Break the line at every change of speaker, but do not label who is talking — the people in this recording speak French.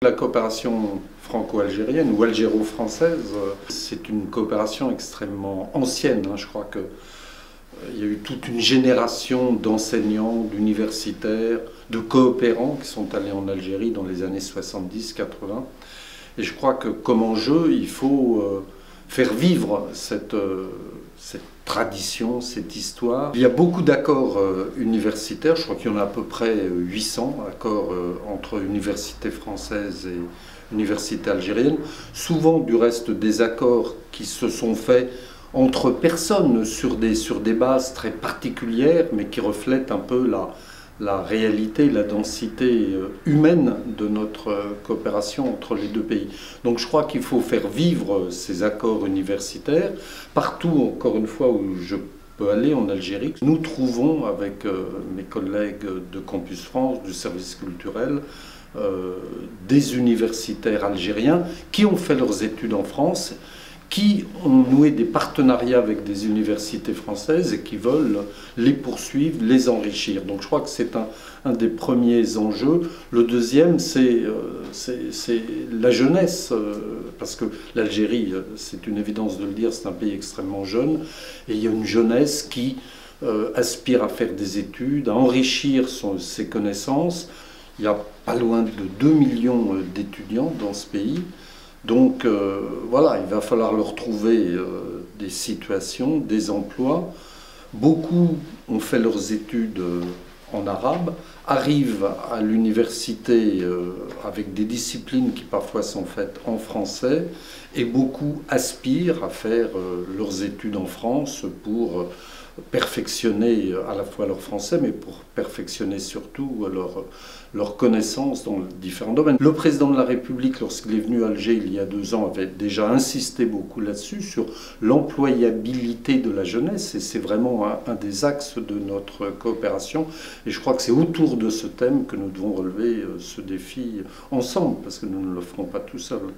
La coopération franco-algérienne ou algéro-française, c'est une coopération extrêmement ancienne. Je crois qu'il y a eu toute une génération d'enseignants, d'universitaires, de coopérants qui sont allés en Algérie dans les années 70-80. Et je crois que comme enjeu, il faut faire vivre cette tradition, cette histoire. Il y a beaucoup d'accords universitaires, je crois qu'il y en a à peu près 800 accords entre universités françaises et universités algériennes. Souvent du reste des accords qui se sont faits entre personnes sur des bases très particulières, mais qui reflètent un peu la réalité, la densité humaine de notre coopération entre les deux pays. Donc je crois qu'il faut faire vivre ces accords universitaires partout, encore une fois, où je peux aller en Algérie. Nous trouvons avec mes collègues de Campus France, du service culturel, des universitaires algériens qui ont fait leurs études en France, qui ont noué des partenariats avec des universités françaises et qui veulent les poursuivre, les enrichir. Donc je crois que c'est un des premiers enjeux. Le deuxième, c'est la jeunesse, parce que l'Algérie, c'est une évidence de le dire, c'est un pays extrêmement jeune, et il y a une jeunesse qui aspire à faire des études, à enrichir ses connaissances. Il y a pas loin de 2 millions d'étudiants dans ce pays. Donc voilà, il va falloir leur trouver des situations, des emplois. Beaucoup ont fait leurs études en arabe, arrivent à l'université avec des disciplines qui parfois sont faites en français, et beaucoup aspirent à faire leurs études en France pour perfectionner à la fois leur français, mais pour perfectionner surtout leur connaissance dans différents domaines. Le président de la République, lorsqu'il est venu à Alger il y a 2 ans, avait déjà insisté beaucoup là-dessus, sur l'employabilité de la jeunesse, et c'est vraiment un des axes de notre coopération. Et je crois que c'est autour de ce thème que nous devons relever ce défi ensemble, parce que nous ne le ferons pas tout seuls.